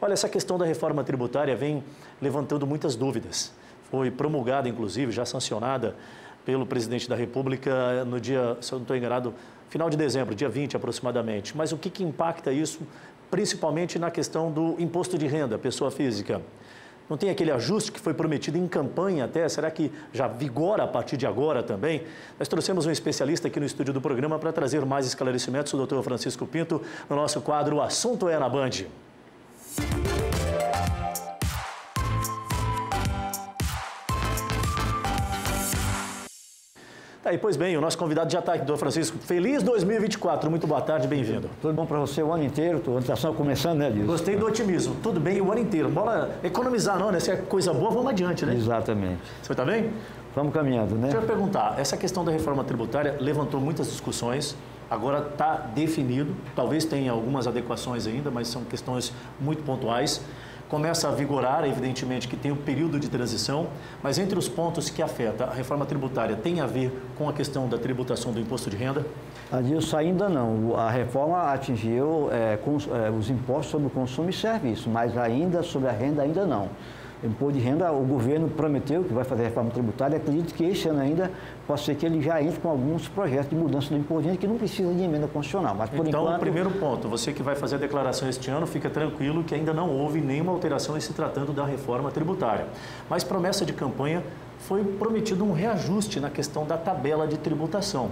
Olha, essa questão da reforma tributária vem levantando muitas dúvidas. Foi promulgada, inclusive, já sancionada pelo presidente da República no dia, se eu não estou enganado, final de dezembro, dia 20 aproximadamente. Mas o que impacta isso, principalmente na questão do imposto de renda, pessoa física? Não tem aquele ajuste que foi prometido em campanha até? Será que já vigora a partir de agora também? Nós trouxemos um especialista aqui no estúdio do programa para trazer mais esclarecimentos, o doutor Francisco Pinto, no nosso quadro O Assunto é na Band. Aí, pois bem, o nosso convidado já está aqui, doutor Francisco. Feliz 2024, muito boa tarde, bem-vindo. Tudo bom para você o ano inteiro, a estação começando, né, Dilson? Gostei do otimismo, tudo bem o ano inteiro. Bora economizar não, né? Se é coisa boa, vamos adiante, né? Exatamente. Você está bem? Vamos caminhando, né? Deixa eu perguntar, essa questão da reforma tributária levantou muitas discussões, agora está definido, talvez tenha algumas adequações ainda, mas são questões muito pontuais. Começa a vigorar, evidentemente que tem um período de transição, mas entre os pontos que afeta a reforma tributária tem a ver com a questão da tributação do imposto de renda? Adilson, ainda não. A reforma atingiu os impostos sobre o consumo e serviço, mas ainda sobre a renda ainda não. O imposto de renda, o governo prometeu que vai fazer a reforma tributária, acredito que este ano ainda pode ser que ele já entre com alguns projetos de mudança do imposto de renda que não precisa de emenda constitucional. Mas, por então, enquanto... o primeiro ponto, você que vai fazer a declaração este ano, fica tranquilo que ainda não houve nenhuma alteração em se tratando da reforma tributária. Mas promessa de campanha foi prometido um reajuste na questão da tabela de tributação.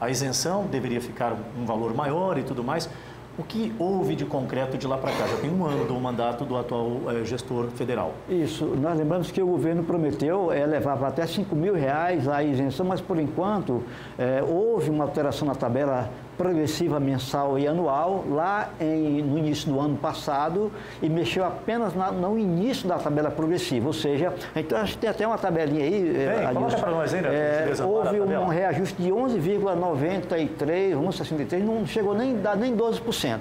A isenção deveria ficar um valor maior e tudo mais. O que houve de concreto de lá para cá? Já tem um ano do mandato do atual gestor federal. Isso. Nós lembramos que o governo prometeu levar para até R$5.000 a isenção, mas, por enquanto, houve uma alteração na tabela progressiva mensal e anual lá no início do ano passado e mexeu apenas no início da tabela progressiva, ou seja, então a gente tem até uma tabelinha aí, coloca para nós aí, né? Houve um reajuste de 11,93, 11,63, não chegou nem a 12%.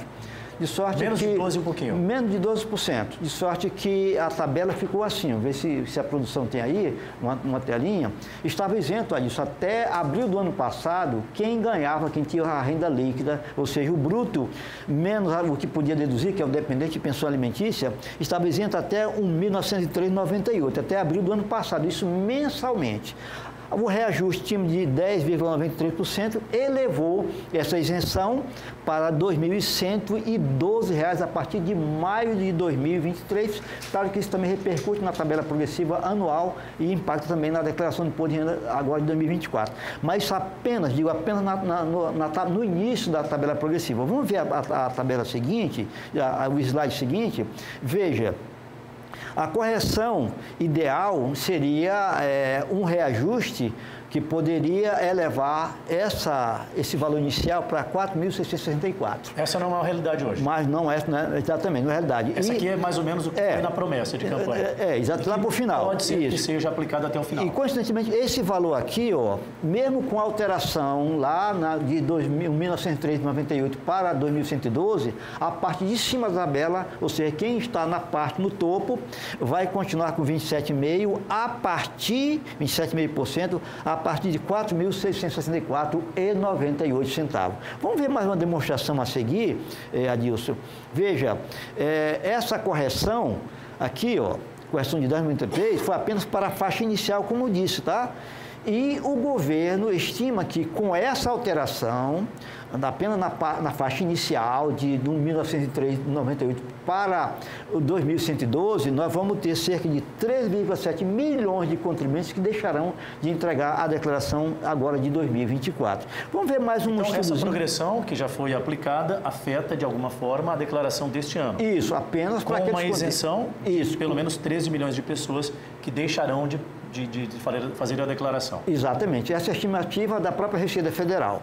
De sorte menos de 12 um pouquinho. Menos de 12%. De sorte que a tabela ficou assim, vê se a produção tem aí, uma telinha, estava isento disso. Até abril do ano passado, quem ganhava, quem tinha a renda líquida, ou seja, o bruto, menos o que podia deduzir, que é o dependente de pensão alimentícia, estava isento até 1.903,98, até abril do ano passado, isso mensalmente. O reajuste de 10,93% elevou essa isenção para R$ 2.112 a partir de maio de 2023. Claro que isso também repercute na tabela progressiva anual e impacta também na declaração de imposto de renda agora de 2024. Mas apenas no início da tabela progressiva. Vamos ver a tabela seguinte, o slide seguinte. Veja. A correção ideal seria um reajuste que poderia elevar esse valor inicial para 4.664. Essa não é uma realidade hoje. Mas não é, né, exatamente, não é realidade. Essa aqui é mais ou menos o que foi na promessa de campanha. Exato, lá para o final. Pode ser que seja aplicado até o final. E, coincidentemente, esse valor aqui, mesmo com a alteração lá de 1903,98 para 2112, a parte de cima da tabela, ou seja, quem está na parte no topo, vai continuar com 27,5% a partir de 27,5% a partir de R$ 4.664,98. Vamos ver mais uma demonstração a seguir, Adilson. Veja, essa correção aqui, correção de 10,93, foi apenas para a faixa inicial, como eu disse, tá? E o governo estima que com essa alteração, apenas na faixa inicial de 1903,98 para o 2112, nós vamos ter cerca de 3,7 milhões de contribuintes que deixarão de entregar a declaração agora de 2024. Vamos ver mais um estudozinho. Essa progressão que já foi aplicada afeta de alguma forma a declaração deste ano. Isso, apenas para aqueles... Com uma isenção de pelo menos 13 milhões de pessoas que deixarão de fazer a declaração. Exatamente, essa é a estimativa da própria Receita Federal.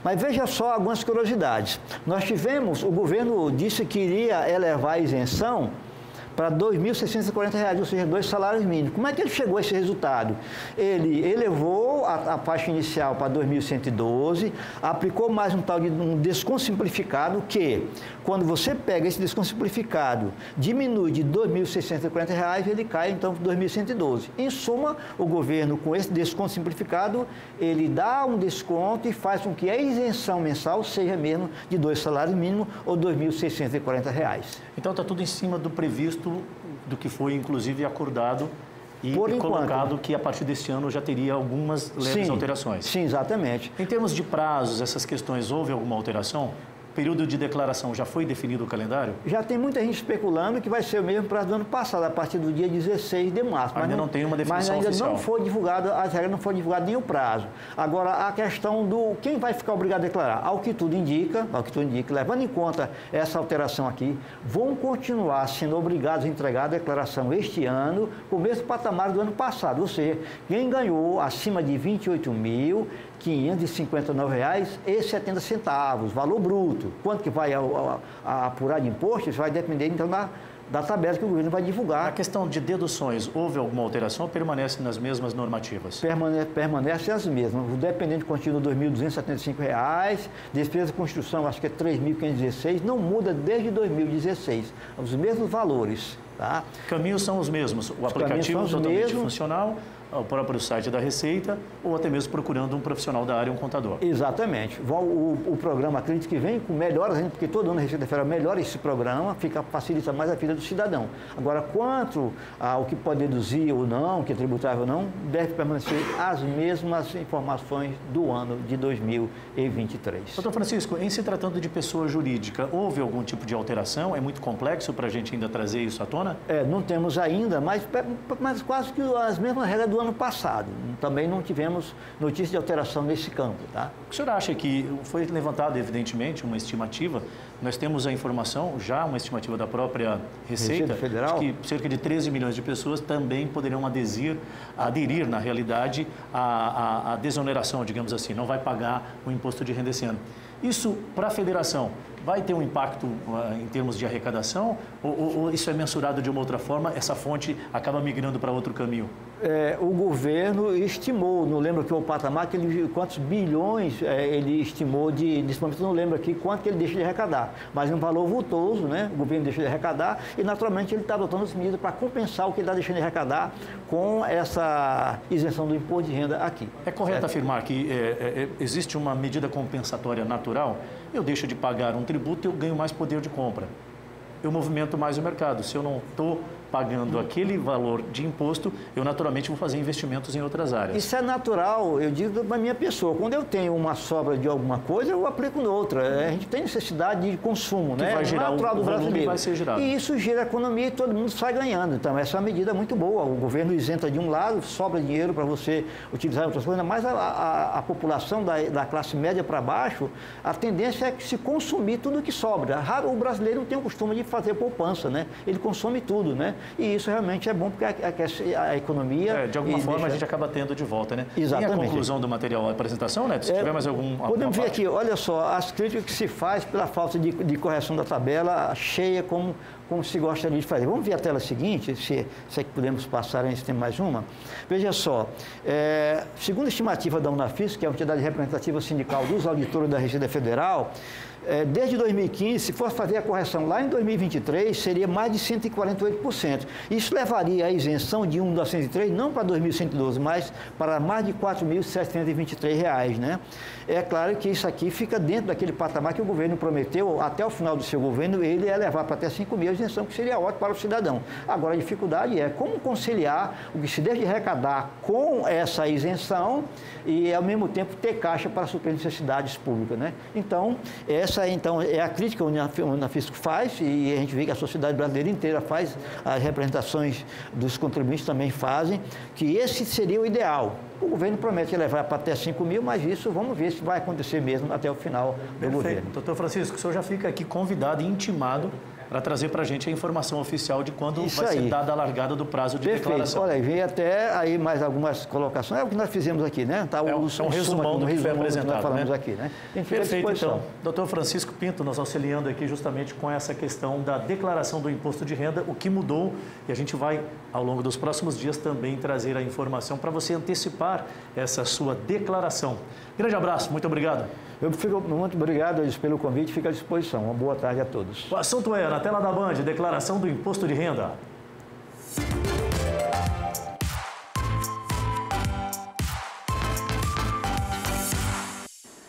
Mas veja só algumas curiosidades. O governo disse que iria elevar a isenção para R$ 2.640, ou seja, 2 salários mínimos. Como é que ele chegou a esse resultado? Ele elevou a faixa inicial para 2.112, aplicou mais um tal de um desconto simplificado que, quando você pega esse desconto simplificado, diminui de R$ 2.640, ele cai então para 2.112. Em suma, o governo, com esse desconto simplificado, ele dá um desconto e faz com que a isenção mensal seja mesmo de 2 salários mínimos ou R$ 2.640. Então está tudo em cima do previsto, do que foi inclusive acordado e Por colocado enquanto, que a partir deste ano já teria algumas leves alterações. Sim, exatamente. Em termos de prazos, essas questões, houve alguma alteração? Período de declaração, já foi definido o calendário? Já tem muita gente especulando que vai ser o mesmo prazo do ano passado, a partir do dia 16 de março. Ainda não tem uma definição oficial. Mas ainda oficial. não foi divulgado, as regras não foram divulgadas nem o prazo. Agora, a questão do quem vai ficar obrigado a declarar, ao que tudo indica, levando em conta essa alteração aqui, vão continuar sendo obrigados a entregar a declaração este ano com o mesmo patamar do ano passado. Ou seja, quem ganhou acima de R$ 28.559,70, valor bruto. Quanto que vai apurar de imposto, isso vai depender, então, da tabela que o governo vai divulgar. A questão de deduções, houve alguma alteração ou permanece nas mesmas normativas? Permanece as mesmas. O dependente continua R$ 2.275, despesa de construção, acho que é R$ 3.516, não muda desde 2016, os mesmos valores. Tá? Caminhos são os mesmos, o aplicativo totalmente funcional, o próprio site da Receita, ou até mesmo procurando um profissional da área, um contador. Exatamente. O programa, acredito que vem com melhoras, porque todo ano a Receita Federal melhora esse programa, facilita mais a vida do cidadão. Agora, quanto ao que pode deduzir ou não, que é tributável ou não, deve permanecer as mesmas informações do ano de 2023. Doutor Francisco, em se tratando de pessoa jurídica, houve algum tipo de alteração? É muito complexo para a gente ainda trazer isso à tona? Não temos ainda, mas quase que as mesmas regras do ano passado. Também não tivemos notícia de alteração nesse campo. Tá? O senhor acha que foi levantada, evidentemente, uma estimativa? Nós temos a informação, já uma estimativa da própria Receita Federal, de que cerca de 13 milhões de pessoas também poderão aderir, na realidade, à desoneração, digamos assim, não vai pagar o imposto de renda esse ano. Isso, para a federação, vai ter um impacto em termos de arrecadação ou isso é mensurado de uma outra forma, essa fonte acaba migrando para outro caminho? O governo estimou, não lembro aqui o patamar, quantos bilhões ele estimou nesse momento não lembro aqui quanto que ele deixa de arrecadar, mas um valor vultoso, né? O governo deixa de arrecadar e naturalmente ele está adotando as medidas para compensar o que ele está deixando de arrecadar com essa isenção do imposto de renda aqui. É correto afirmar que existe uma medida compensatória natural? Eu deixo de pagar um tributo e eu ganho mais poder de compra. Eu movimento mais o mercado. Se eu não estou pagando aquele valor de imposto, eu naturalmente vou fazer investimentos em outras áreas. Isso é natural, eu digo para a minha pessoa. Quando eu tenho uma sobra de alguma coisa, eu aplico noutra. A gente tem necessidade de consumo, né? Vai girar natural do brasileiro. Vai ser girado. E isso gira a economia e todo mundo sai ganhando. Então, essa é uma medida muito boa. O governo isenta de um lado, sobra dinheiro para você utilizar em outras coisas, mas a população da classe média para baixo, a tendência é que se consumir tudo que sobra. O brasileiro não tem o costume de fazer poupança, né? Ele consome tudo, né? E isso realmente é bom porque aquece a economia. De alguma forma a gente acaba tendo de volta, né? Exatamente. Tem a conclusão do material, a apresentação, né? Se tiver mais podemos ver aqui, olha só, as críticas que se faz pela falta de correção da tabela cheia como se gostaria de fazer. Vamos ver a tela seguinte, se é que podemos passar antes, tem mais uma. Veja só, segundo a estimativa da Unafis, que é a entidade representativa sindical dos auditores da Receita Federal, desde 2015, se fosse fazer a correção lá em 2023, seria mais de 148%. Isso levaria a isenção de 1.903, não para 2.112, mas para mais de R$ 4.723, né? É claro que isso aqui fica dentro daquele patamar que o governo prometeu, até o final do seu governo, ele ia levar para até 5 mil a isenção, que seria ótimo para o cidadão. Agora, a dificuldade é como conciliar o que se deve arrecadar com essa isenção e, ao mesmo tempo, ter caixa para suprir necessidades públicas, né? Então, essa é a crítica que o Unafisco faz e a gente vê que a sociedade brasileira inteira faz, as representações dos contribuintes também fazem, que esse seria o ideal. O governo promete levar para até 5 mil, mas isso vamos ver se vai acontecer mesmo até o final do governo. Doutor Francisco, o senhor já fica aqui convidado e intimado para trazer para a gente a informação oficial de quando Isso vai aí. ser dada a largada do prazo de Perfeito. declaração. Olha, veio até aí mais algumas colocações. É o que nós fizemos aqui, né? Tá um resumão do que foi apresentado, nós falamos né? aqui, né? Perfeito, então. Doutor Francisco Pinto nos auxiliando aqui justamente com essa questão da declaração do imposto de renda, o que mudou, e a gente vai, ao longo dos próximos dias, também trazer a informação para você antecipar essa sua declaração. Grande abraço, muito obrigado. Eu fico muito obrigado pelo convite, fico à disposição. Uma boa tarde a todos. O assunto é, na tela da Band, declaração do imposto de renda.